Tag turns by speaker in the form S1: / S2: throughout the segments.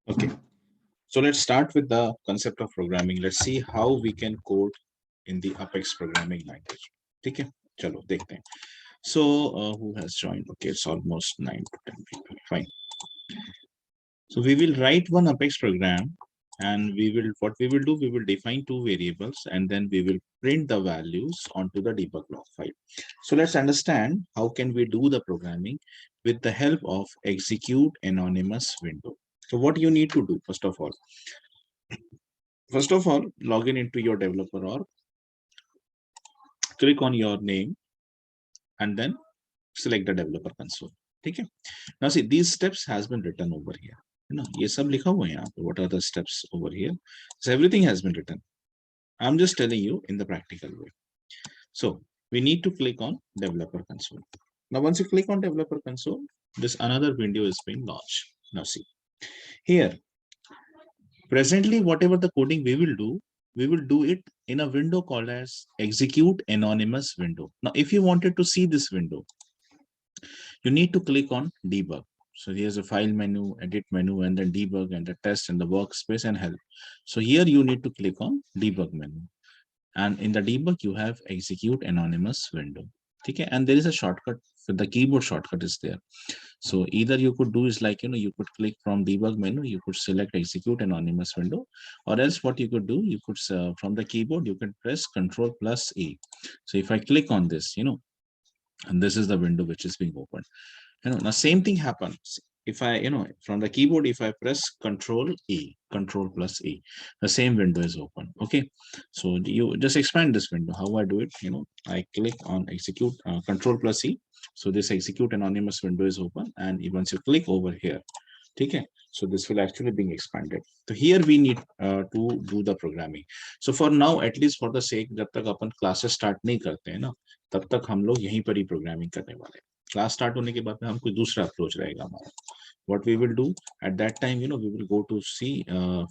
S1: Okay, so let's start with the concept of programming. Let's see how we can code in the Apex programming language. ठीक है, चलो देखते हैं. So who has joined? Okay, it's almost 9 to 10 people. Fine. So we will write one Apex program, and what we will do, we will define two variables, and then we will print the values onto the debug log file. So let's understand how can we do the programming with the help of execute anonymous window. So what you need to do, first of all, log in into your developer org, click on your name, and then select the developer console. Okay. Now see, these steps has been written over here. You know, ये सब लिखा हुआ है यहाँ पे. What are the steps over here? So everything has been written. I'm just telling you in the practical way. So we need to click on developer console. Now once you click on developer console, this another window is being launched. Now see here, presently whatever the coding we will do it in a window called as execute anonymous window. Now if you wanted to see this window, you need to click on debug. So here's a file menu, edit menu, and then debug and the test and the workspace and help. So here you need to click on debug menu. And in the debug, you have execute anonymous window. Okay, and there is a shortcut. So the keyboard shortcut is there. So either you could do is like, you could click from debug menu, you could select execute anonymous window, or else what you could do, you could from the keyboard, you can press Control plus E. So if I click on this, and this is the window which is being opened. Now same thing happens if I, from the keyboard, if I press Control plus E, the same window is open. Okay, so you just expand this window. How I do it, I click on execute, Control plus E. So this execute anonymous window is open, and once you click over here, okay, so this will actually being expanded. So here we need to do the programming. So for now, at least for the sake, जब तक अपन classes start नहीं करते हैं ना, तब तक हम लोग यहीं पर ही programming करने वाले हैं. Class start होने के बाद में हम कोई दूसरा approach रहेगा हमारा. What we will do at that time, we will go to see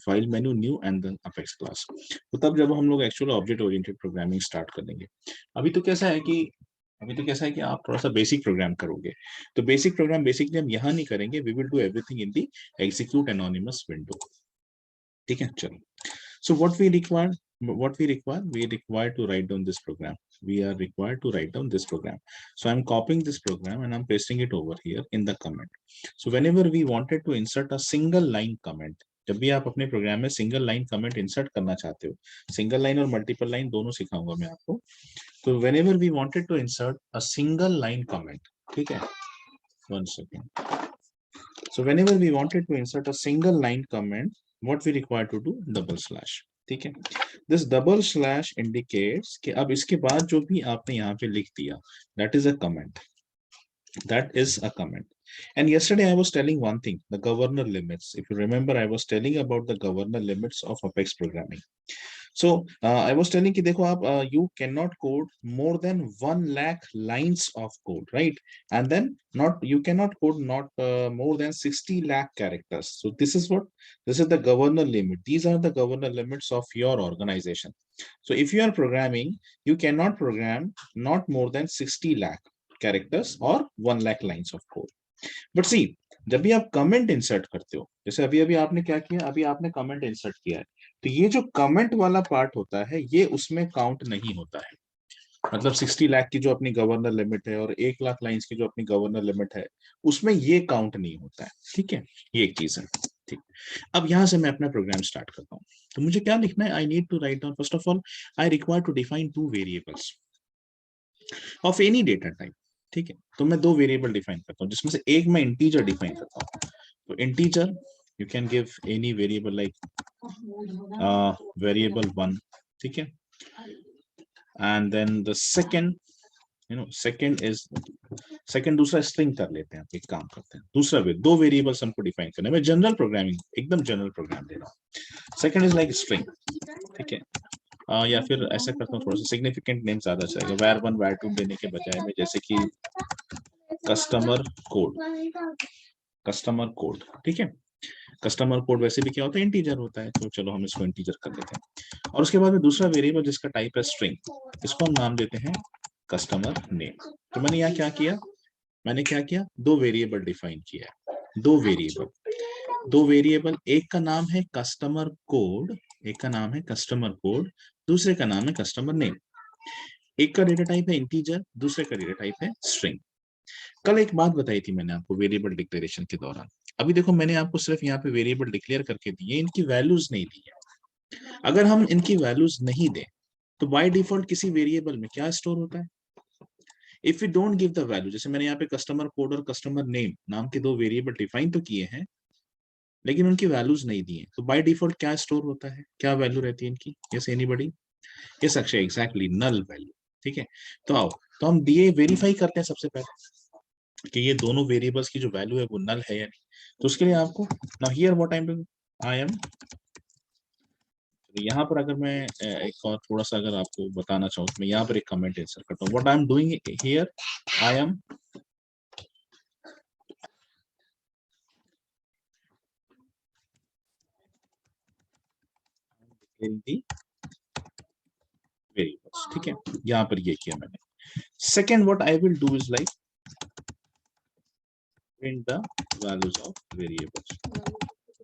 S1: file menu, new, and then Apex class. तो तब जब हम लोग actual object oriented programming start करेंगे. अभी तो कैसा है कि आप थोड़ा सा बेसिक प्रोग्राम करोगे. तो बेसिक प्रोग्राम बेसिकली हम यहाँ नहीं करेंगे. We will do everything in the execute anonymous window. ठीक है, चलो. So we require to write down this program. We are required to write down this program. So I'm copying this program and I'm pasting it over here in the comment. So whenever we wanted to insert a single line comment, जब भी आप अपने programme में single line comment insert करना चाहते हो, single line और multiple line दोनों सिखाऊंगा मैं आपको. तो whenever we wanted to insert a single line comment, ठीक है, one second. So whenever we wanted to insert a single line comment, what we require to do, double slash. ठीक है, this double slash indicates कि अब इसके बाद जो भी आपने यहाँ पे लिख दिया, that is a comment. That is a comment. And yesterday I was telling one thing, the governor limits. If you remember, I was telling about the governor limits of Apex programming. So I was telling कि देखो आप you cannot code more than 1 lakh lines of code, right? And then you cannot code not more than 60 lakh characters. So this is the governor limit. These are the governor limits of your organization. So if you are programming, you cannot program not more than 60 lakh characters or 1 lakh lines of code. But see, जब भी आप comment insert करते हो, जैसे अभी अभी आपने क्या किया, अभी आपने कमेंट इंसर्ट किया है, तो ये जो कमेंट वाला पार्ट होता है ये उसमें काउंट नहीं होता है. मतलब 60 लाख की जो अपनी गवर्नर लिमिट है और 1 लाख लाइंस की जो अपनी गवर्नर लिमिट है, उसमें ये काउंट नहीं होता है. ठीक है, ये एक चीज है. ठीक, अब यहां से मैं अपना प्रोग्राम स्टार्ट करता हूँ. तो मुझे क्या लिखना है, I need to write down, first of all I require to define 2 variables of any data type. ठीक है, तो मैं 2 वेरिएबल डिफाइन करता हूँ, जिसमें से एक मैं इंटीजर डिफाइन करता हूँ. तो integer you can give any variable like variable 1. ठीक है, and then the second दूसरा स्ट्रिंग कर लेते हैं. एक काम करते हैं, दूसरा 2 वेरिएबल्स हमको डिफाइन करना है. मैं जनरल प्रोग्रामिंग, एकदम जनरल प्रोग्राम दे रहा हूँ. Second is like string. ठीक है, या फिर ऐसा करता हूँ, थोड़ा सा सिग्निफिकेंट नेम ज्यादा चलेगा. var1 var2 देने के बजाय में जैसे कि कस्टमर कोड. ठीक है, कस्टमर कोड वैसे भी क्या होता है, इंटीजर होता है. तो चलो हम इसको इंटीजर कर देते हैं. और उसके बाद में दूसरा वेरिएबल जिसका टाइप है स्ट्रिंग, इसको हम नाम देते हैं कस्टमर नेम. तो मैंने यहाँ क्या किया, 2 वेरिएबल डिफाइन किया है. 2 वेरिएबल, दो वेरिएबल, एक का नाम है कस्टमर कोड, एक का नाम है कस्टमर कोड, दूसरे का नाम है कस्टमर नेम। एक का डेटा टाइप है इंटीजर, दूसरे का डेटा टाइप है स्ट्रिंग। कल एक बात बताई थी मैंने आपको वेरिएबल डिक्लेरेशन के दौरान। अभी देखो मैंने आपको सिर्फ यहाँ पे वेरिएबल डिक्लेयर करके दिए, इनकी वैल्यूज नहीं दी है। अगर हम इनकी वैल्यूज नहीं दें तो बाय डिफॉल्ट किसी वेरिएबल में क्या स्टोर होता है, if you don't give the value, जैसे मैंने यहाँ पे कस्टमर कोड और कस्टमर नेम नाम के दो वेरिएबल डिफाइन तो किए हैं लेकिन उनकी वैल्यूज नहीं दी है, तो बाय डिफॉल्ट क्या स्टोर होता है, क्या वैल्यू रहती है इनकी? Yes anybody? Yes Akshay, exactly null value. ठीक है, तो आओ तो हम दिए वेरीफाई करते हैं सबसे पहले कि ये दोनों वेरिएबल्स की जो वैल्यू है वो नल है या नहीं। तो उसके लिए आपको now here what I am यहाँ पर अगर मैं एक और थोड़ा सा अगर आपको बताना चाहूँ तो मैं यहाँ पर एक कमेंट इंसर्ट करता हूँ। What I am doing here, I am in the variables. ठीक है, यहाँ पर ये किया मैंने। Second what I will do is like print the values of variables.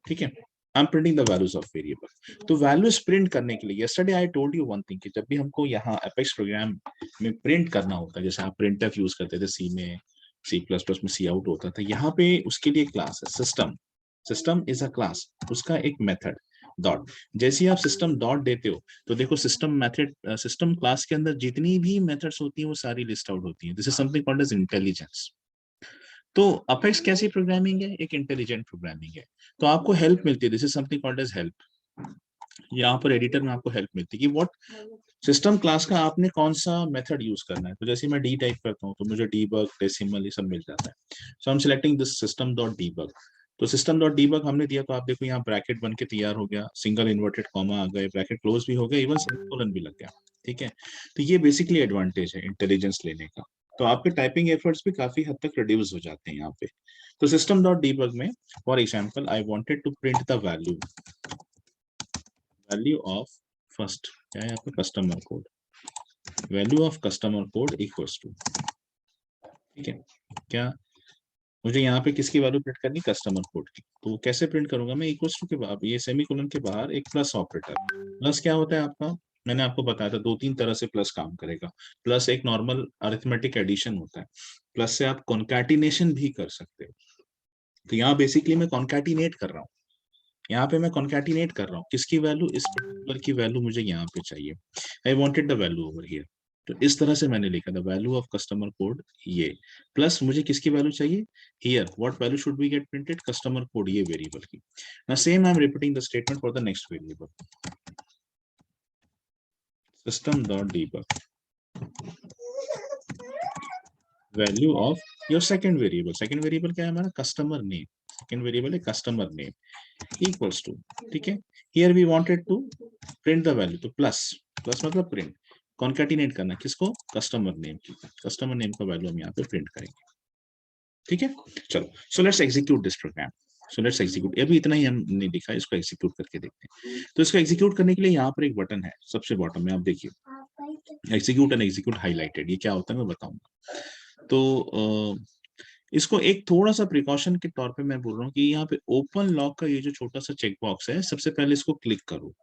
S1: ठीक है, I am printing the values of variable. तो वैल्यूज प्रिंट करने के लिए yesterday I told you one thing कि जब भी हमको यहाँ एपेक्स प्रोग्राम में प्रिंट करना होता है, जैसे आप प्रिंटफ यूज करते थे सी में, सी प्लस प्लस में सी आउट होता था, यहाँ पे उसके लिए क्लास है system. System is a class, उसका एक मेथड डॉट। जैसे ही आप सिस्टम डॉट देते हो तो देखो सिस्टम मेथड, सिस्टम क्लास के अंदर जितनी भी मेथड्स होती हैं वो सारी लिस्ट आउट होती हैं। This is something called as intelligence. तो अपेक्स कैसी प्रोग्रामिंग है, एक इंटेलिजेंट प्रोग्रामिंग है। तो आपको हेल्प मिलती है, this is something called as help. यहाँ पर एडिटर में आपको हेल्प मिलती है कि व्हाट सिस्टम क्लास का आपने कौन सा मेथड यूज करना है। तो जैसे मैं डी टाइप करता हूँ तो मुझे डीबग, डेसिमल ये सब मिल जाता है। So I am selecting this system dot debug. तो सिस्टम डॉट डीबग हमने दिया तो आप देखो यहाँ ब्रैकेट बन के तैयार हो गया, सिंगल इन्वर्टेड कॉमा आ गए, ब्रैकेट क्लोज भी हो गया, इवन सेमीकोलन भी लग गया। ठीक है, तो ये बेसिकली एडवांटेज है इंटेलिजेंस लेने का। तो आपके टाइपिंग एफर्ट्स भी काफी हद तक रिड्यूस हो जाते हैं यहाँ पे। तो सिस्टम डॉट डीबग में for example I wanted to print the value, value of first क्या है यहाँ पे customer code, value of customer code equals to. ठीक है, क्या मुझे यहाँ पे किसकी वैल्यू प्रिंट करनी, कस्टमर कोड की। तो वो कैसे प्रिंट करूंगा मैं, इक्वल्स टू के बाद ये सेमीकोलन के बाहर एक प्लस ऑपरेटर। प्लस क्या होता है आपका, मैंने आपको बताया था दो तीन तरह से प्लस काम करेगा। प्लस एक नॉर्मल अरिथमेटिक एडिशन होता है, प्लस से आप कॉन्कैटिनेशन भी कर सकते हो। तो यहाँ बेसिकली मैं कॉन्कैटिनेट कर रहा हूँ, यहाँ पे मैं कॉन्कैटिनेट कर रहा हूँ किसकी वैल्यू, इस पर्टिकुलर की वैल्यू मुझे यहाँ पे चाहिए। I wanted the value over here. तो इस तरह से मैंने लिखा the value of customer code ये, प्लस मुझे किसकी वैल्यू चाहिए here, what value should be get printed, customer code ये वेरिएबल की। Now same I am repeating the statement for the next variable, system dot debug value of your second variable. Second variable क्या है हमारा, customer name. Second variable है customer name equals to. ठीक है, here we wanted to print the value, तो plus, plus मतलब print, concatenate करना किसको, कस्टमर नेम की। कस्टमर नेम का वैल्यू हम यहाँ पे प्रिंट करेंगे। ठीक है, चलो so let's execute this program. So let's execute, अभी इतना ही हमने लिखा है, इसको एग्जीक्यूट करके देखते हैं। तो इसको एग्जीक्यूट करने के लिए यहाँ पर एक बटन है सबसे बॉटम में, आप देखिए एग्जीक्यूट एंड एग्जीक्यूट हाईलाइटेड, ये क्या होता है मैं बताऊंगा। तो इसको एक थोड़ा सा प्रिकॉशन के तौर पे मैं बोल रहा हूँ कि यहाँ पे ओपन लॉक का ये जो छोटा सा चेक बॉक्स है, सबसे पहले इसको क्लिक करो।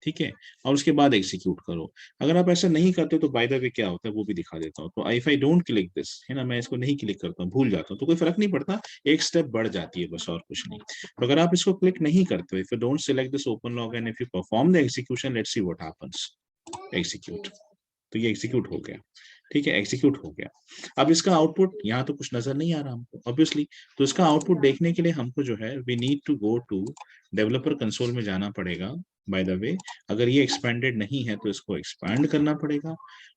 S1: ठीक है, और उसके बाद एग्जीक्यूट करो। अगर आप ऐसा नहीं करते तो बाय द वे क्या होता है वो भी दिखा देता हूँ। तो if I don't click this, है ना, मैं इसको नहीं क्लिक करता हूँ, भूल जाता हूँ, तो कोई फर्क नहीं पड़ता, एक स्टेप बढ़ जाती है बस, और कुछ नहीं। तो अगर आप इसको क्लिक नहीं करते, if you don't select this open log and if you perform the execution, let's see what happens. Execute, तो ये एग्जीक्यूट हो गया। ठीक है, एग्जीक्यूट हो गया। अब इसका आउटपुट यहाँ तो कुछ नजर नहीं आ रहा हमको ऑब्वियसली, तो इसका आउटपुट देखने के लिए हमको जो है we need to go to developer console में जाना पड़ेगा। बाय द वे अगर ये एक्सपेंडेड नहीं है तो इसको एक्सपैंड करना पड़ेगा,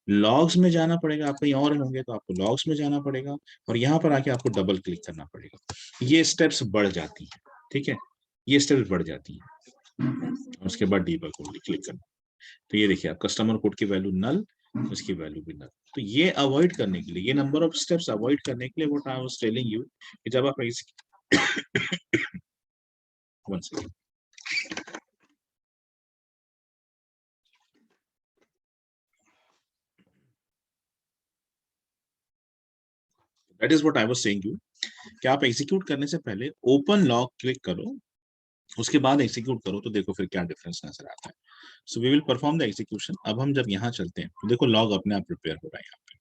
S1: लॉग्स में जाना पड़ेगा, आप कहीं और होंगे तो आपको लॉग्स में जाना पड़ेगा, और यहाँ पर आके आपको डबल क्लिक करना पड़ेगा। ये स्टेप्स बढ़ जाती है। ठीक है, ये स्टेप्स बढ़ जाती है, उसके बाद डीबग को क्लिक करना। तो ये देखिए आप कस्टमर कोड की वैल्यू नल, उसकी वैल्यू भी नल। तो ये अवॉइड करने के लिए, ये नंबर ऑफ स्टेप्स अवॉइड करने के लिए what I was telling you कि जब आप one second, that is what I was saying you कि आप एग्जीक्यूट करने से पहले ओपन लॉग क्लिक करो, उसके बाद एग्जीक्यूट करो तो देखो फिर क्या डिफरेंस नजर आता है। So we will perform the execution. अब हम जब यहाँ चलते हैं तो देखो लॉग अपने आप प्रिपेयर हो रहा है यहाँ पे।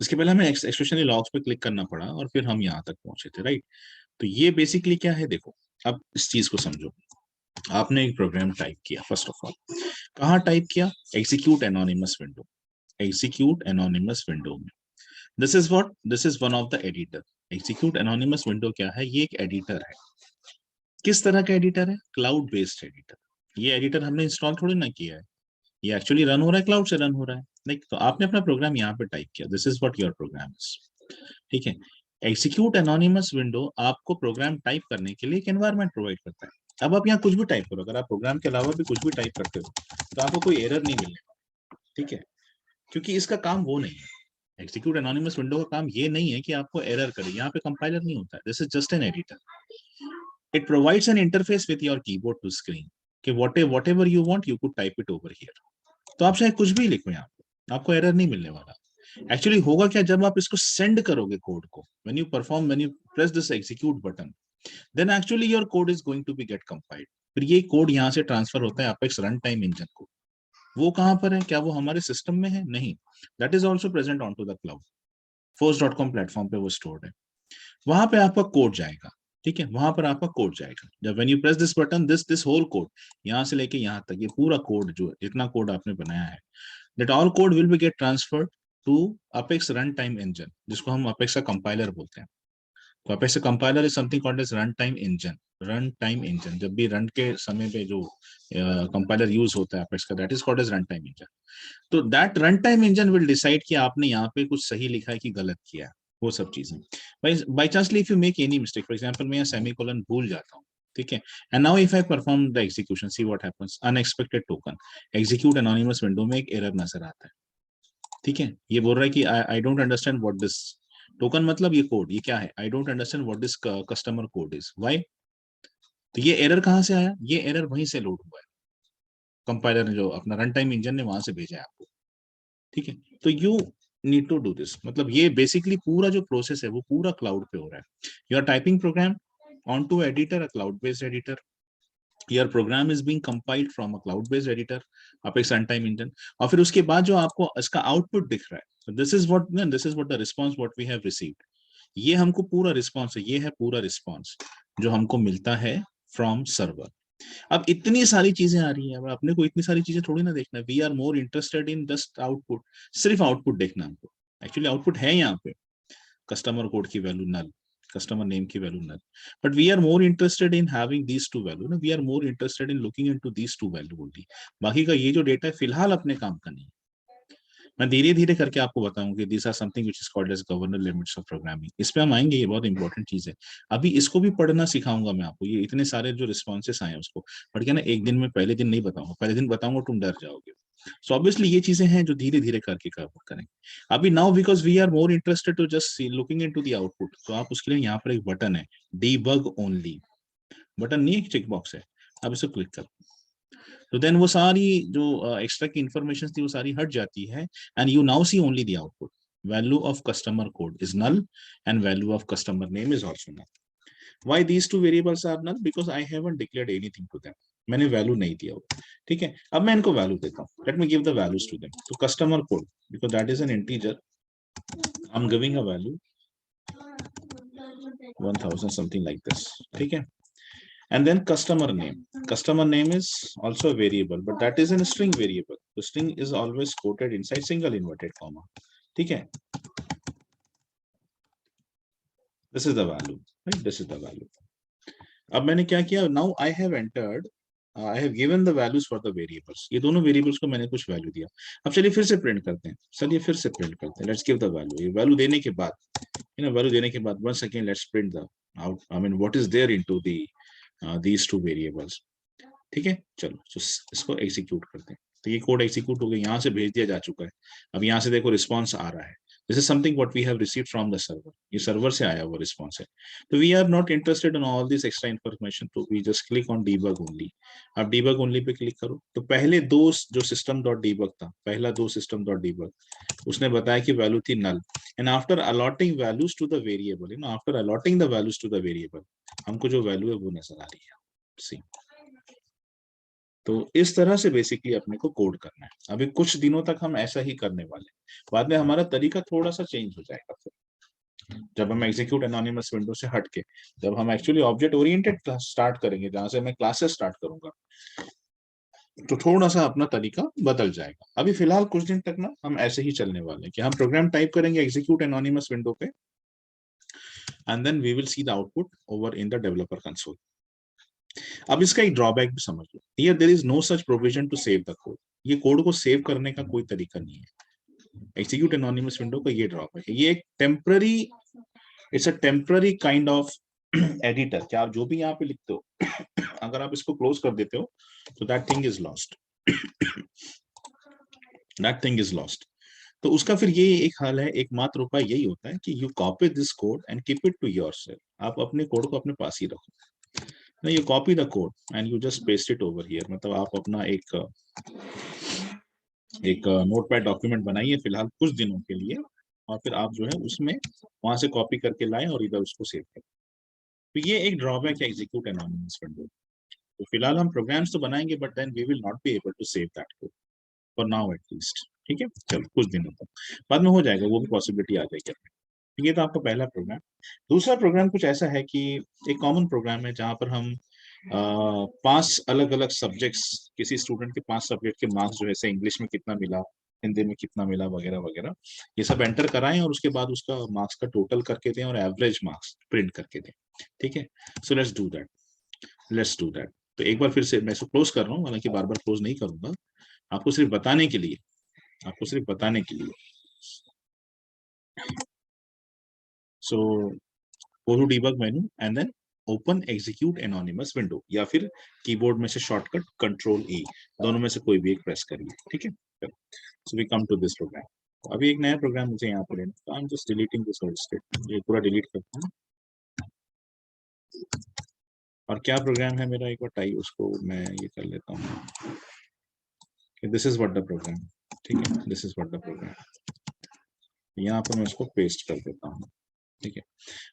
S1: इसके पहले हमें एक्सप्रेशनली लॉग्स पे क्लिक करना पड़ा और फिर हम यहाँ तक पहुंचे थे, राइट। तो ये बेसिकली क्या है, देखो अब इस चीज को समझो। आपने एक प्रोग्राम टाइप किया, फर्स्ट ऑफ ऑल कहाँ टाइप किया, execute anonymous window, execute anonymous window में। This is one of the editor. Execute anonymous window क्या है, ये एक एडिटर है। किस तरह का एडिटर है, क्लाउड बेस्ड एडिटर। ये एडिटर हमने इंस्टॉल थोड़ी ना किया है, ये एक्चुअली रन हो रहा है, क्लाउड से रन हो रहा है। लाइक तो आपने अपना प्रोग्राम यहाँ पे टाइप किया, this is what your program is, ठीक है। एग्जीक्यूट एनोनिमस विंडो आपको प्रोग्राम टाइप करने के लिए एक एनवायरनमेंट प्रोवाइड करता है। अब आप यहाँ कुछ भी टाइप करो, अगर आप प्रोग्राम के अलावा भी कुछ भी टाइप करते हो तो आपको कोई एरर नहीं मिलने वाला, ठीक है, क्योंकि इसका काम वो नहीं है। एग्जीक्यूट एनोनिमस विंडो का काम ये नहीं है कि आपको एरर करे, यहाँ पे कंपाइलर नहीं होता है, this is just an editor. It provides an interface with your keyboard to screen कि whatever you want you could type it over here. तो आप चाहे कुछ भी लिखो यहाँ पे, आपको एरर नहीं मिलने वाला। एक्चुअली होगा क्या, जब आप इसको सेंड करोगे कोड को, when you press this execute button, then actually your code is going to be get compiled. फिर ये कोड यहाँ से ट्रांसफर होता है अपेक्स रन टाइम इंजन को। वो कहाँ पर है, क्या वो हमारे सिस्टम में है, नहीं, that is also present on to the cloud. force.com platform पे वो स्टोर्ड है, वहां पे आपका कोड जाएगा, ठीक है, वहां पर आपका कोड जाएगा। जब when you press this button, this whole code, यहाँ से लेके यहाँ तक, ये पूरा कोड जो जितना कोड आपने बनाया है, that all code will be get transferred to apex run time engine, जिसको हम अपेक्स का कंपाइलर बोलते हैं। तो apex compiler is something called as run time engine. Run time engine, जब भी रन के समय पे जो कंपाइलर यूज होता है अपेक्स का, that is called as run time engine. तो that run time engine will decide कि आपने यहाँ पे कुछ सही लिखा है कि गलत किया है, वो सब चीजें। By chancely if you make any mistake, for example मैं यहाँ सेमीकोलन भूल जाता हूँ, ठीक है, and now if I perform the execution, see what happens, unexpected token, execute anonymous window में एक एरर नजर आता है, ठीक है। ये बोल रहा है कि I don't understand what this token, मतलब ये कोड, ये क्या है, I don't understand what this customer code is, why. तो ये एरर कहाँ से आया, ये एरर वहीं से लोड हुआ है, कंपाइलर ने जो अपना रन टाइम इंजन ने वहां से भेजा है आपको, ठीक है। तो you need to do this, मतलब ये बेसिकली पूरा जो प्रोसेस है वो पूरा क्लाउड पे हो रहा है। You are typing program on to editor, a cloud based editor, your program is being compiled from a cloud based editor, apex runtime engine, और फिर उसके बाद जो आपको इसका आउटपुट दिख रहा है, this is what the response what we have received. ये हमको पूरा रिस्पांस है, ये है पूरा रिस्पांस जो हमको मिलता है फ्रॉम सर्वर। अब इतनी सारी चीजें आ रही हैं, अब अपने को इतनी सारी चीजें थोड़ी ना देखना है, we are more interested in just output, सिर्फ आउटपुट देखना हमको। एक्चुअली आउटपुट है यहाँ पे, कस्टमर कोड की वैल्यू नल, कस्टमर नेम की value null, but we are more interested in having these two value ना, we are more interested in looking into these two value only. बाकी का ये जो डेटा है फिलहाल अपने काम का नहीं है। मैं धीरे धीरे करके आपको बताऊंगा कि this are something which is called as governor limits of programming, इस पे हम आएंगे, ये बहुत इंपॉर्टेंट चीज है। अभी इसको भी पढ़ना सिखाऊंगा मैं आपको, ये इतने सारे जो रिस्पॉन्सेस आए हैं उसको पढ़ के ना, एक दिन में पहले दिन नहीं बताऊंगा, पहले दिन बताऊंगा तुम डर जाओगे। सो ऑब्वियसली ये चीजें हैं जो धीरे धीरे करके कवर करेंगे। अभी now because we are more interested to just see looking into the output, तो आप उसके लिए यहाँ पर एक बटन है, डीबग ओनली, बटन नहीं एक चेक बॉक्स है, आप इसको क्लिक करो, तो देन वो सारी जो एक्स्ट्रा की इंफॉर्मेशन थी वो सारी हट जाती है, and you now see only the output. Value of customer code is null and value of customer name is also null. Why these two variables are null, because I haven't declared anything to them, मैंने value नहीं दिया हो, ठीक है। अब मैं इनको value देता हूँ, let me give the values to them. तो customer code, because that is an integer, I am giving a value 1000 something like this, ठीक है। And then customer name is also a variable, but that is in a string variable. The string is always quoted inside single inverted comma, ठीक है। This is the value, right, this is the value। अब मैंने क्या किया, now I have entered, I have given the values for the variables, ये दोनों variables को मैंने कुछ वैल्यू दिया। अब चलिए फिर से प्रिंट करते हैं, चलिए फिर से प्रिंट करते हैं, लेट्स गिव द वैल्यू। ये वैल्यू देने के बाद, वैल्यू देने के बाद once again let's print the out, I mean what is there into the these two variables, ठीक है। चलो तो इसको एग्जीक्यूट करते हैं, तो ये कोड एग्जीक्यूट हो गया, यहाँ से भेज दिया जा चुका है। अब यहाँ से देखो रिस्पांस आ रहा है, this is something what we have received from the server, ये सर्वर से आया हुआ रिस्पांस है। तो we are not interested in all this extra information, तो we just click on debug only. अब डीबग ओनली पे क्लिक करो, तो पहले दो जो सिस्टम डॉट डीबग था, पहला दो सिस्टम डॉट डीबग, उसने बताया कि वैल्यू थी null, and after allotting values to the variable, after allotting the values to the variable, हमको जो वैल्यू है वो नजर आ रही है, सी। तो इस तरह से बेसिकली अपने को कोड करना है। अभी कुछ दिनों तक हम ऐसा ही करने वाले हैं, बाद में हमारा तरीका थोड़ा सा चेंज हो जाएगा। फिर जब हम एग्जीक्यूट एनोनिमस विंडो से हटके जब हम एक्चुअली ऑब्जेक्ट ओरिएंटेड स्टार्ट करेंगे, जहां से मैं क्लासेस स्टार्ट करूंगा, तो थोड़ा सा अपना तरीका बदल जाएगा। अभी फिलहाल कुछ दिन तक ना हम ऐसे ही चलने वाले हैं कि हम प्रोग्राम टाइप करेंगे एग्जीक्यूट एनोनिमस विंडो पे, and then we will see the output over in the developer console. अब इसका एक ड्रॉबैक भी समझ लो, here there is no such provision to save the code. ये कोड को सेव करने का कोई तरीका नहीं है। एग्जीक्यूट एनोनिमस विंडो का ये ड्रॉबैक है, ये एक temporary, it's a temporary kind of editor. क्या आप जो भी यहाँ पे लिखते हो अगर आप इसको क्लोज कर देते हो तो that thing is lost, that thing is lost. तो उसका फिर ये एक हल है, एकमात्र उपाय यही होता है कि you copy this code and keep it to yourself. आप अपने कोड को अपने पास ही रखो। ना you copy the code and you just paste it over here. मतलब आप अपना एक नोटपैड डॉक्यूमेंट बनाइए फिलहाल कुछ दिनों के लिए, और फिर आप जो है उसमें वहां से कॉपी करके लाएं और इधर उसको सेव करें। तो ये एक ड्रॉबैक है एग्जीक्यूट एनोनिमस विंडो। तो फिलहाल हम प्रोग्राम्स तो बनाएंगे, but then we will not be able to save that code for now at least. ठीक है, चलो कुछ दिनों तक, बाद में हो जाएगा, वो भी पॉसिबिलिटी आ जाएगी। ये तो आपका पहला प्रोग्राम। दूसरा प्रोग्राम कुछ ऐसा है कि एक कॉमन प्रोग्राम है जहां पर हम 5 अलग अलग सब्जेक्ट्स, किसी स्टूडेंट के 5 सब्जेक्ट के मार्क्स जो है, जैसे इंग्लिश में कितना मिला, हिंदी में कितना मिला, वगैरह वगैरह, ये सब एंटर कराएं और उसके बाद उसका मार्क्स का टोटल करके दें और एवरेज मार्क्स प्रिंट करके दें। ठीक है, so let's do that, let's do that. तो एक बार फिर से मैं इसको क्लोज कर रहा हूँ, हालांकि बार बार क्लोज नहीं करूंगा, आपको सिर्फ बताने के लिए, आपको सिर्फ बताने के लिए। सो go to debug menu and then open execute anonymous window, या फिर कीबोर्ड में से शॉर्टकट कंट्रोल ई, दोनों में से कोई भी एक प्रेस करिए। ठीक है, so we come to this program. अभी एक नया प्रोग्राम मुझे यहाँ पर लेना, तो I am just deleting this whole state, ये पूरा डिलीट करता हूँ। और क्या प्रोग्राम है मेरा, एक बार टाइप उसको मैं ये कर लेता हूँ, this is what the program. ठीक है, this is what the program. यहाँ पर मैं उसको पेस्ट कर देता हूँ। ठीक है,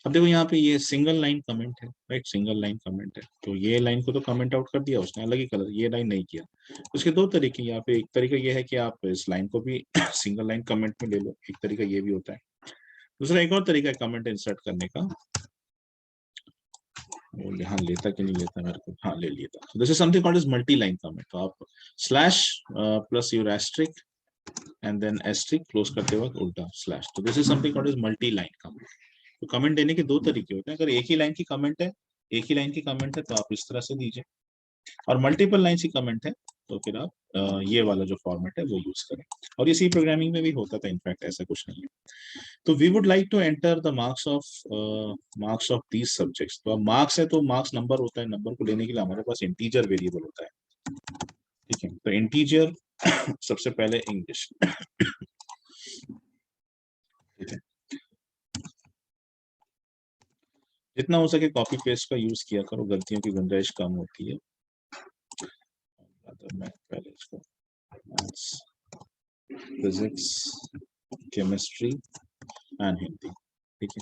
S1: अब देखो यहाँ पे ये सिंगल लाइन कमेंट है, राइट, सिंगल लाइन कमेंट है, तो ये लाइन को तो कमेंट आउट कर दिया उसने, अलग ही कलर, ये लाइन नहीं किया। उसके दो तरीके यहाँ पे, एक तरीका ये है कि आप इस लाइन को भी सिंगल लाइन कमेंट में ले लो, एक तरीका ये भी होता है। दूसरा एक और तरीका है कमेंट इंसर्ट करने का, वो यहाँ लेता कि नहीं लेता मेरे को, हाँ ले लिया था। This is something called as multi line comment. तो आप slash plus your asterisk and then asterisk close करते वक्त उल्टा स्लैश, तो this is something called as multi line comment. तो कमेंट देने के दो तरीके होते हैं, अगर एक ही लाइन की कमेंट है, एक ही लाइन की कमेंट है तो आप इस तरह से दीजिए, और मल्टीपल लाइन की कमेंट है तो फिर आप ये वाला जो फॉर्मेट है वो यूज करें। और ये सी प्रोग्रामिंग में भी होता था, इनफैक्ट ऐसा कुछ नहीं है। तो we would like to enter the marks of these subjects. तो अब मार्क्स है तो मार्क्स नंबर होता है, नंबर को लेने के लिए हमारे पास इंटीजर वेरिएबल होता है। ठीक है, तो इंटीजर सबसे पहले इंग्लिश। ठीक है, जितना हो सके कॉपी पेस्ट का यूज किया करो, गलतियों की गुंजाइश कम होती है। मैं पहले इसको फिजिक्स, केमिस्ट्री एंड हिंदी। ठीक है,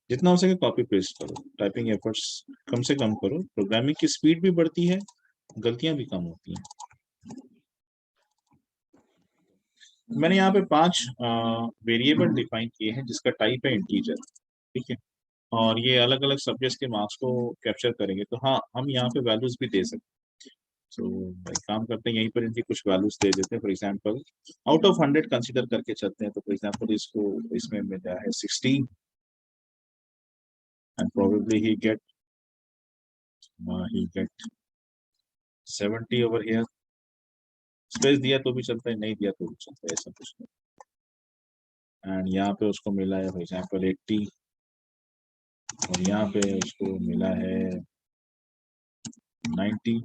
S1: जितना हो सके कॉपी पेस्ट करो, टाइपिंग एफर्ट्स कम से कम करो, प्रोग्रामिंग की स्पीड भी बढ़ती है, गलतियां भी कम होती हैं। मैंने यहाँ पे 5 वेरिएबल डिफाइन किए हैं जिसका टाइप है इंटीजर। ठीक है, और ये अलग अलग सब्जेक्ट्स के मार्क्स को कैप्चर करेंगे। तो हाँ, हम यहाँ पे वैल्यूज भी दे सकते हैं। तो भाई काम करते हैं, यहीं पर इनकी कुछ वैल्यूज दे देते हैं। For example out of 100 consider करके चलते हैं, तो फॉर एग्जांपल इसको, इसमें मिला है 60 and probably he get 70 over here. Space दिया तो भी चलता है, नहीं दिया तो भी चलता है, ऐसा कुछ नहीं। एंड यहाँ पे उसको मिला है फॉर एग्जांपल 80, और यहाँ पे उसको मिला है 90,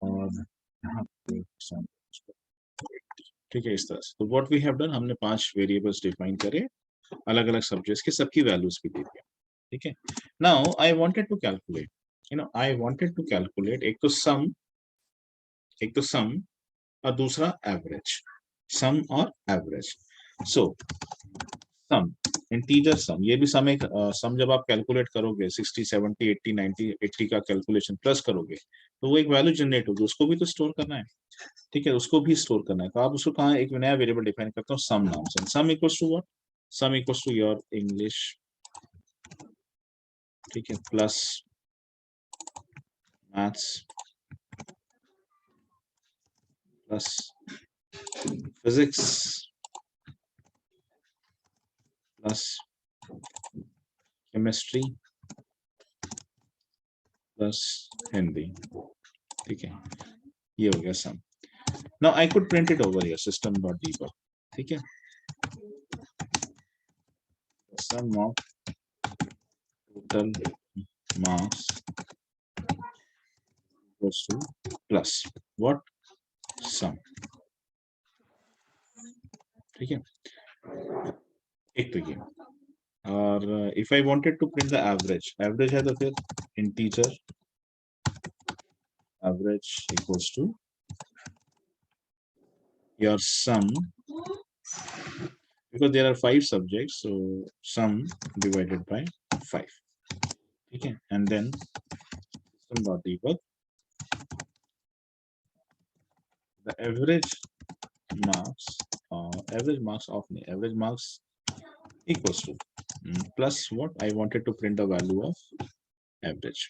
S1: और यहाँ पे ठीक है, इस तरह से। तो व्हाट वी हैव डन, हमने 5 वेरिएबल्स डिफाइन करे, अलग अलग सब्जेक्ट्स के, सबकी वैल्यूज भी दे दिया। ठीक है, now I wanted to calculate, I wanted to calculate, एक तो सम, और दूसरा एवरेज, सम और एवरेज। सो सम, इंटीजर सम, ये भी सम एक सम जब आप कैलकुलेट करोगे 60 70 80 90 80 का कैलकुलेशन प्लस करोगे तो वो एक वैल्यू जनरेट होगी, उसको भी तो स्टोर करना है। ठीक है, उसको भी स्टोर करना है, तो आप उसको कहाँ एक नया वेरिएबल डिफाइन करते हो सम नाम से। Sum equals to what, sum equals to your English, ठीक है, plus maths plus physics plus chemistry plus Hindi. ठीक है, ये हो गया sum. Now I could print it over here system dot debug। ठीक है, sum of total marks equals to plus what, sum। ठीक है, एक तो ये। और if I wanted to print the average, average है तो फिर integer average equals to your sum, because there are 5 subjects, so sum divided by 5। ठीक है, and then system dot debug the average marks, average marks equals to plus what I wanted to print the value of average,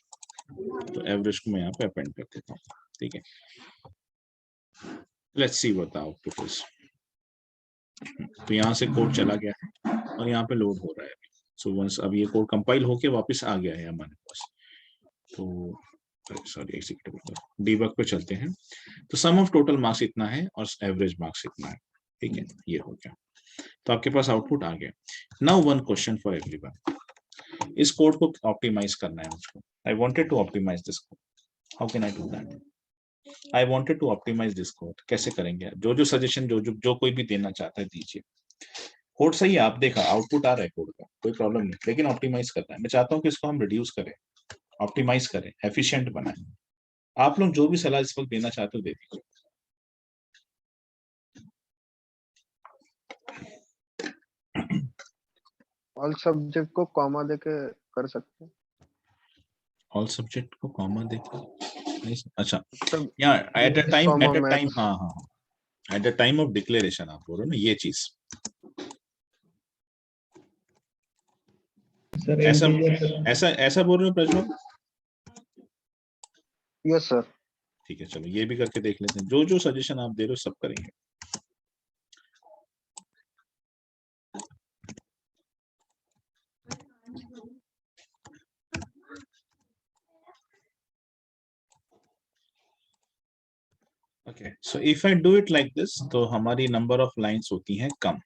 S1: तो average को मैं यहाँ पे append कर देता हूँ। ठीक है, let's see what the output is. तो यहाँ से कोड चला गया है और यहाँ पे लोड हो रहा है अभी। सो वंस अब ये कोड कंपाइल होके वापस आ गया है हमारे पास, तो सॉरी एग्जीक्यूटेबल डीबग पे चलते हैं। तो सम ऑफ टोटल मार्क्स इतना है और एवरेज मार्क्स इतना है। ठीक है, ये हो गया, तो आपके पास आउटपुट आ गया। Now one question for everyone, इस कोड को ऑप्टिमाइज करना है मुझको। I wanted to optimize this code, how can I do that? I wanted to optimize this code, कैसे करेंगे? जो जो सजेशन जो कोई भी देना चाहता है दीजिए। कोड सही है, आप देखा आउटपुट आ रहा है कोड का, कोई प्रॉब्लम नहीं, लेकिन ऑप्टिमाइज करना है। मैं चाहता हूँ कि इसको हम रिड्यूस करें, ऑप्टिमाइज करें, एफिशिएंट बनाएं। आप लोग जो भी सलाह इस वक्त देना चाहते हो दे दीजिए।
S2: ऑल सब्जेक्ट को कॉमा देके कर सकते हैं।
S1: ऑल सब्जेक्ट को कॉमा देके, अच्छा
S2: मतलब
S1: या at a
S2: English
S1: time,
S2: comma
S1: at a time,
S2: maths.
S1: हाँ हाँ, at the time of declaration आप बोल रहे हो ना ये चीज। ऐसा ऐसा ऐसा बोल रहे हो प्रज्वल?
S2: Yes sir.
S1: ठीक है, चलो ये भी करके देख लेते हैं, जो जो सजेशन आप दे रहे हो सब करेंगे। Okay, so if I do it like this तो हमारी नंबर ऑफ लाइंस होती हैं कम।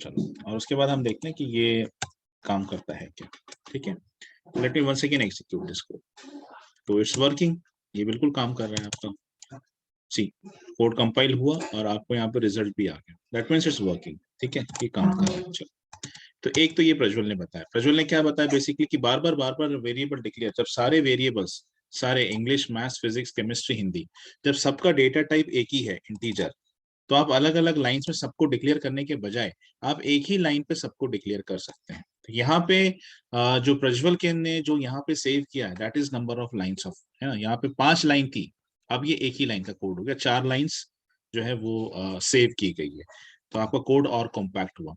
S1: चलो, और उसके बाद हम देखते हैं कि ये काम करता है क्या। ठीक है, let me once again execute this code. तो इट्स वर्किंग, ये बिल्कुल काम कर रहा है आपका। सी, कोड कंपाइल हुआ और आपको यहाँ पे रिजल्ट भी आ गया, दैट मींस इट्स वर्किंग। ठीक है, ये काम कर रहा है। चलो, तो एक तो ये प्रज्वल ने बताया। प्रज्वल ने क्या बताया बेसिकली कि बार बार वेरिएबल डिक्लेयर, जब सारे वेरिएबल्स, सारे English maths physics chemistry Hindi, जब सबका डेटा टाइप एक ही है इंटीजर, तो आप अलग अलग लाइंस में सबको डिक्लेयर करने के बजाय आप एक ही लाइन पे सबको डिक्लेयर कर सकते हैं। तो यहाँ पे जो प्रज्वल के ने जो यहाँ पे सेव किया है that is number of lines of, है ना, यहाँ पे 5 लाइन थी, अब ये एक ही लाइन का कोड हो गया, 4 लाइंस जो है वो सेव की गई है। तो आपका कोड और कॉम्पैक्ट हुआ।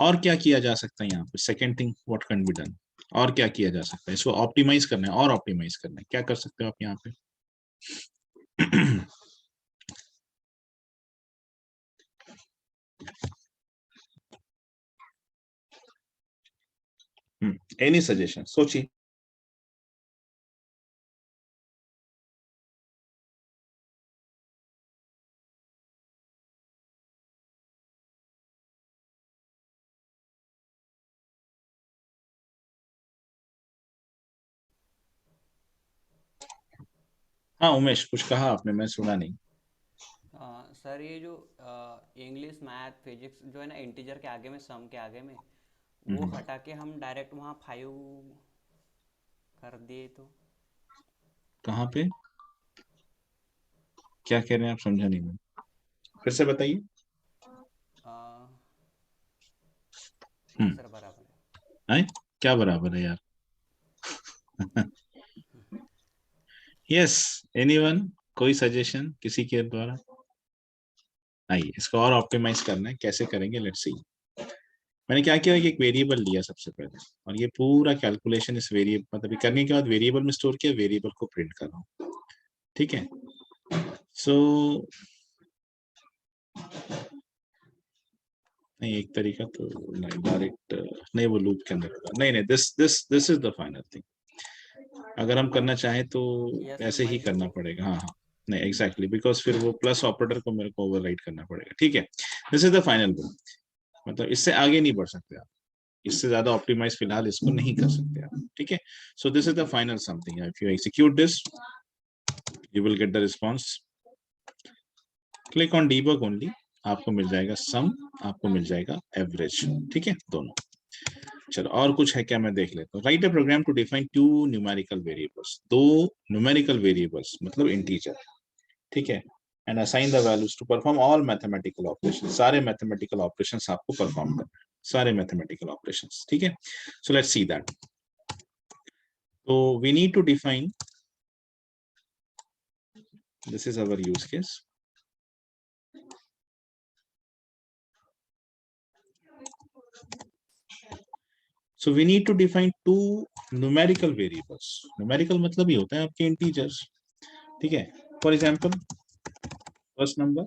S1: और क्या किया जा सकता है यहाँ पे? Second thing what can be done, और क्या किया जा सकता है? इसको ऑप्टिमाइज करना है और ऑप्टिमाइज करना है, क्या कर सकते हो आप यहाँ पे? एनी सजेशन, सोचिए। हाँ उमेश, कुछ कहा आपने, मैं सुना नहीं।
S3: सर ये जो इंग्लिश मैथ फिजिक्स जो है ना इंटीजर के आगे में सम के आगे में वो
S1: हम्म,
S3: हटा के हम डायरेक्ट वहाँ 5 कर दिए तो।
S1: कहाँ पे, क्या कह रहे हैं आप? समझा नहीं मैं, फिर से बताइए।
S3: हाँ
S1: हम्म
S3: सर बराबर है।
S1: है क्या बराबर है यार? यस, एनीवन, कोई सजेशन किसी के द्वारा? नहीं, इसको और ऑप्टिमाइज करना है, कैसे करेंगे, लेट्स सी। मैंने क्या किया कि एक वेरिएबल लिया सबसे पहले, और ये पूरा कैलकुलेशन इस वेरिएबल मतलब करने के बाद वेरिएबल में स्टोर किया, वेरिएबल को प्रिंट कर रहा हूँ, ठीक है। सो नहीं, एक तरीका तो नहीं, डायरेक्ट नहीं, वो लूप के अंदर होगा, नहीं नहीं, this is the final thing. अगर हम करना चाहें तो
S3: यस
S1: ऐसे ही
S3: वही
S1: करना
S3: तो।
S1: पड़ेगा, हाँ हाँ, नहीं एग्जैक्टली, बिकॉज फिर वो प्लस ऑपरेटर को मेरे को ओवरराइट करना पड़ेगा, ठीक है। This is the final rule, मतलब इससे आगे नहीं बढ़ सकते आप, इससे ज्यादा ऑप्टिमाइज फिलहाल इसको नहीं कर सकते आप, ठीक है। So this is the final something, if you execute this you will get the response, click on debug only, आपको मिल जाएगा सम, आपको मिल जाएगा एवरेज, ठीक है, दोनों। चलो और कुछ है क्या, मैं देख लेता हूँ। Write a program to define two numerical variables, दो न्यूमेरिकल वेरिएबल्स मतलब इंटीजर, ठीक है, and assign the values to perform all mathematical operation, सारे मैथमेटिकल ऑपरेशंस आपको परफॉर्म करना है, सारे मैथमेटिकल ऑपरेशंस, ठीक है। So let's see that. तो we need to define, this is our use case, so we need to define two numerical variables, numerical मतलब ये होता है आपके integers, ठीक है। For example first number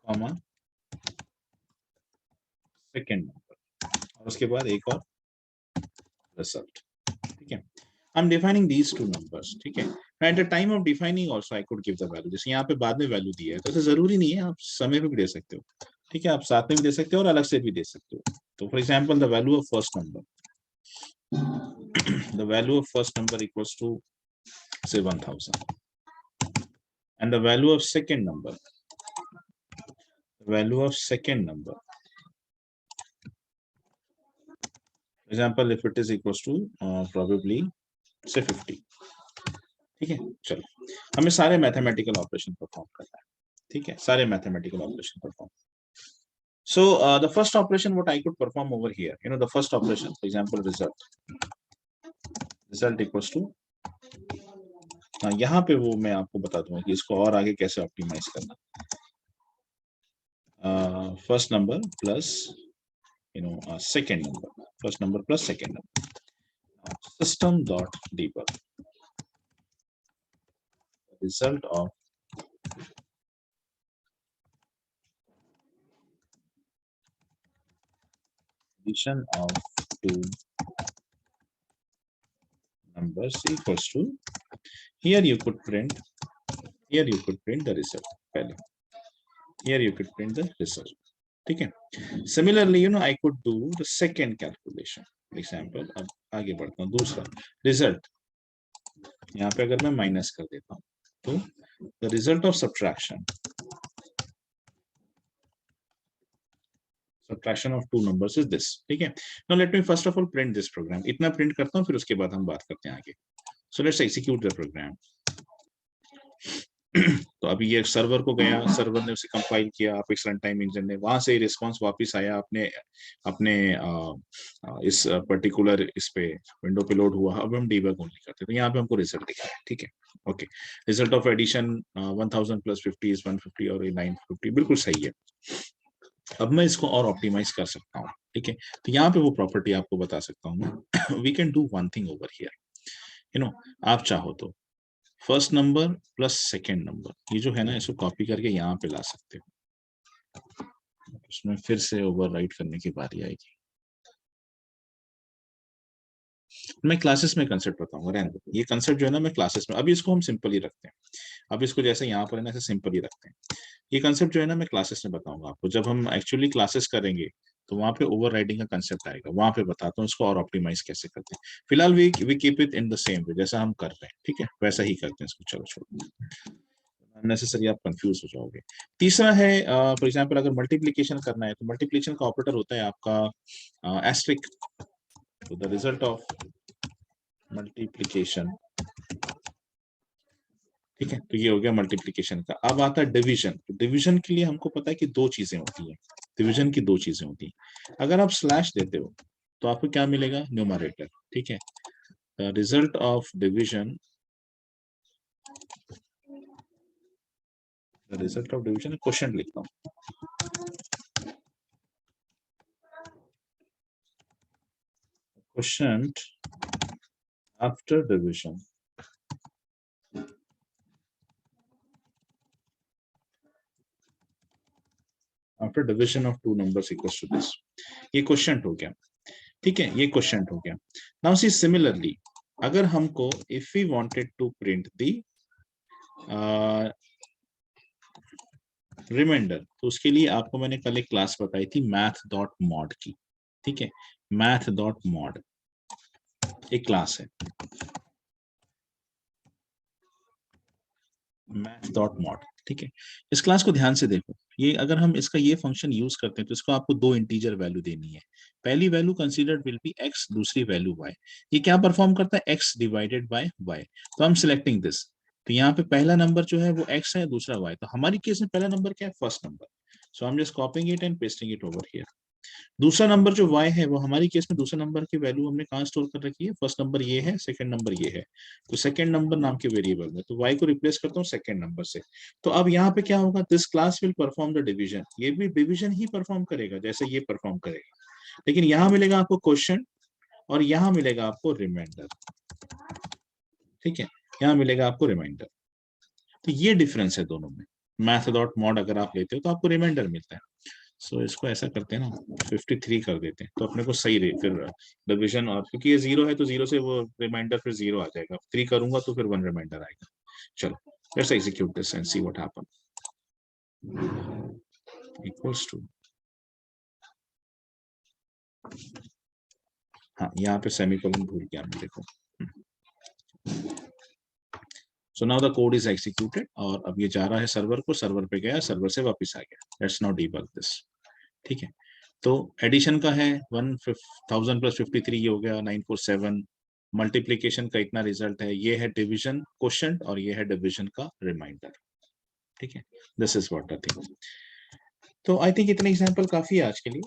S1: comma second number, और उसके बाद एक और रिजल्ट, ठीक है। I'm defining these two numbers, ठीक है। At the time of defining also I could give the value, जैसे यहाँ पे बाद में वैल्यू दिया है तो ऐसा जरूरी नहीं है, आप समय पे भी दे सकते हो, ठीक है, आप साथ में भी दे सकते हो और अलग से भी दे सकते हो। तो for example the value of first number, the value of first number equals to say 1000, and the value of second number, example if it is equals to probably say 50, ठीक है। चलो हमें सारे मैथमेटिकल ऑपरेशन परफॉर्म करना है, ठीक है, सारे mathematical operation perform. So the first operation what I could perform over here, the first operation, for example result equals to, यहाँ पे वो मैं आपको बता दूंगा कि इसको और आगे कैसे ऑप्टिमाइज करना। First number plus second number, first number plus second number, system dot debug, result of addition of two numbers equals to, here you could print the result, पहले here you could print the result, ठीक है। Similarly I could do the second calculation, for example अब आगे बढ़ता हूँ, दूसरा result, यहाँ पे अगर मैं माइनस कर देता हूँ तो the result of subtraction of two numbers is this, ठीक है। Now let me first of all print this program, इतना print करता हूँ फिर उसके बाद हम बात करते हैं आगे। So let's execute the program. तो अभी ये सर्वर को गया, सर्वर ने उसे कंपाइल किया, अपेक्स रन टाइम इंजन ने, वहां से रिस्पांस वापस आया अपने अपने इस पर्टिकुलर इस पे विंडो पे लोड हुआ। अब हम डीबग ओनली करते हैं, तो यहाँ पे हमको रिजल्ट दिखा है, ठीक है। Okay, result of addition 1000 plus 50 is 150 और 950, बिल्कुल सही है। अब मैं इसको और ऑप्टिमाइज कर सकता हूँ, ठीक है। तो यहाँ पे वो प्रॉपर्टी आपको बता सकता हूँ, we can do one thing over here, आप चाहो तो first number plus second number, ये जो है ना, इसको कॉपी करके यहाँ पे ला सकते हो, उसमें फिर से ओवरराइट करने की बारी आएगी। मैं क्लासेस में कंसेप्ट बताऊंगा, रहने दो, ये कंसेप्ट जो है ना मैं क्लासेस में, अभी इसको हम सिंपल ही रखते हैं, अब इसको जैसे यहाँ पर है ना ऐसे सिंपल ही रखते हैं। ये कंसेप्ट जो है ना मैं क्लासेस में बताऊंगा आपको, जब हम एक्चुअली क्लासेस करेंगे तो वहां पे ओवरराइडिंग का कंसेप्ट आएगा, वहां पे बताता हूँ इसको और ऑप्टिमाइज कैसे करते हैं। फिलहाल we keep it in the same way जैसा हम कर रहे हैं, ठीक है, वैसा ही करते हैं इसको। चलो छोड़ो, अननेसेसरी आप कंफ्यूज हो जाओगे। तीसरा है फॉर एग्जांपल अगर मल्टीप्लिकेशन करना है तो मल्टीप्लिकेशन का ऑपरेटर होता है आपका एस्ट्रिक, तो द रिजल्ट ऑफ मल्टीप्लिकेशन, ठीक है, तो ये हो गया मल्टीप्लिकेशन का। अब आता है डिवीजन, तो डिवीजन के लिए हमको पता है कि दो चीजें होती हैं, डिवीजन की दो चीजें होती हैं। अगर आप स्लैश देते हो तो आपको क्या मिलेगा, न्यूमरेटर। ठीक है, the result of division, result of division question लिखता हूँ, question after division, after division of two numbers equals to this. ये क्वेश्चन हो गया। ठीक है, ये क्वेश्चन हो गया। नाउ सी सिमिलरली अगर हमको if we wanted to print the remainder, तो उसके लिए आपको मैंने कल एक क्लास बताई थी math.mod की। ठीक है, math.mod एक क्लास है, math.mod। ठीक है, इस क्लास को ध्यान से देखो। ये अगर हम इसका ये फंक्शन यूज करते हैं तो इसको आपको दो इंटीजर वैल्यू देनी है। पहली value considered will be x, दूसरी वैल्यू y। ये क्या परफॉर्म करता है, x डिवाइडेड बाय y। तो हम सिलेक्टिंग दिस, तो यहाँ पे पहला नंबर जो है वो x है, दूसरा y। तो हमारी केस में पहला नंबर क्या है, first number. So I am just copying it and pasting it over here. दूसरा नंबर जो y है वो हमारी केस में दूसरा नंबर की वैल्यू हमने कहाँ स्टोर कर रखी है, फर्स्ट नंबर ये है, सेकंड नंबर ये है। तो सेकंड नंबर नाम के वेरिएबल में, तो y को रिप्लेस करता हूँ सेकंड नंबर से। तो अब यहाँ पे क्या होगा, this class will perform the division. ये भी डिवीजन ही परफॉर्म करेगा जैसे ये परफॉर्म करेगा, लेकिन यहाँ मिलेगा आपको क्वेश्चन और यहाँ मिलेगा आपको रिमाइंडर। ठीक है, यहाँ मिलेगा आपको रिमाइंडर। तो ये डिफरेंस है दोनों में। math.mod अगर आप लेते हो तो आपको रिमाइंडर मिलता है। सो इसको ऐसा करते हैं ना, 53 कर देते हैं तो अपने को सही रहे फिर डिवीजन। और क्योंकि ये 0 है तो 0 से वो रिमाइंडर फिर 0 आ जाएगा, 3 करूंगा तो फिर 1 रिमाइंडर आएगा। चलो let's execute this and see what happen. Equals to, हाँ यहाँ पे सेमीकोलन भूल गया मैं, देखो। So now the code is executed और अब ये जा रहा है सर्वर को, सर्वर पे गया, सर्वर से वापस आ गया। Let's now debug this. ठीक है, तो एडिशन का है 1000 प्लस 53 ये हो गया 947। मल्टीप्लीकेशन का इतना रिजल्ट है, ये है डिवीजन क्वोशिएंट और ये है डिवीजन का रिमाइंडर। ठीक है, this is what the thing. तो आई थिंक इतने एग्जांपल काफी है आज के लिए।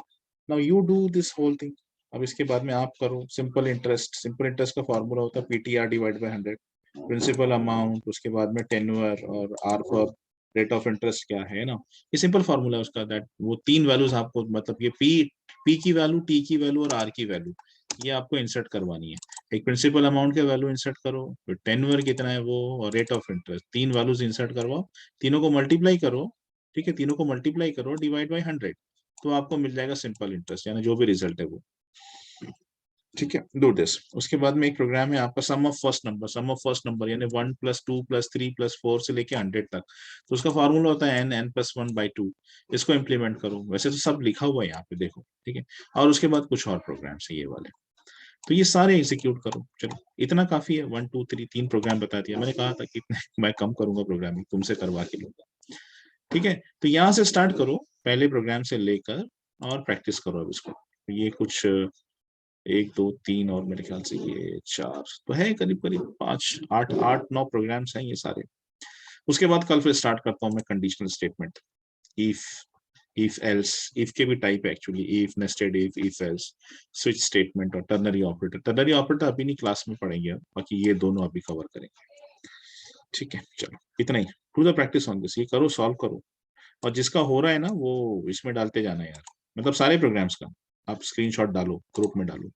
S1: Now you do this whole thing. अब इसके बाद में आप करो सिंपल इंटरेस्ट। सिंपल इंटरेस्ट का फॉर्मूला होता है PTR divide by 100, principal amount, उसके बाद में टेन्योर और R for rate of interest क्या है ना। ये सिंपल फॉर्मूला है उसका, दैट वो तीन वैल्यूज आपको, मतलब ये पी की वैल्यू, टी की वैल्यू और आर की वैल्यू, ये आपको इंसर्ट करवानी है। एक प्रिंसिपल अमाउंट के वैल्यू इंसर्ट करो, फिर टेन्योर कितना है वो, और रेट ऑफ इंटरेस्ट, तीन वैल्यूज इंसर्ट करवाओ, तीनों को मल्टीप्लाई करो। ठीक है, तीनों को मल्टीप्लाई करो डिवाइड बाय 100, तो आपको मिल जाएगा सिंपल इंटरेस्ट, यानी जो भी रिजल्ट है वो। ठीक है, डू दिस। उसके बाद में एक प्रोग्राम है आपका sum of first number. Sum of first number यानी 1 + 2 + 3 + 4 से लेके 100 तक। तो उसका फार्मूला होता है n + 1/2। इसको इंप्लीमेंट करो। वैसे तो सब लिखा हुआ है यहाँ पे, देखो। ठीक है, और उसके बाद कुछ और प्रोग्राम्स है ये वाले, तो ये सारे एग्जीक्यूट करो। चलो इतना काफी है, 1 2 3 तीन प्रोग्राम बता दिया। मैंने कहा था कि मैं कम करूंगा प्रोग्रामिंग, तुमसे करवा के लूंगा। ठीक है, तो यहाँ से स्टार्ट करो, पहले प्रोग्राम से लेकर और प्रैक्टिस करो अब इसको। ये कुछ 1 2 3 और मेरे ख्याल से ये 4 तो है, करीब करीब 5 8 8 9 प्रोग्राम्स हैं ये सारे। उसके बाद कल फिर स्टार्ट करता हूँ मैं conditional statement, if else, if के भी टाइप है actually, if, nested if else, switch statement और टर्नरी ऑपरेटर। टर्नरी ऑपरेटर अभी नहीं क्लास में पढ़ेंगे, बाकी ये दोनों अभी कवर करेंगे। ठीक है, चलो इतना ही। To the practice on this, ये करो, सॉल्व करो, और जिसका हो रहा है ना वो इसमें डालते जाना यार, मतलब सारे प्रोग्राम्स का आप स्क्रीनशॉट डालो, ग्रुप में डालो।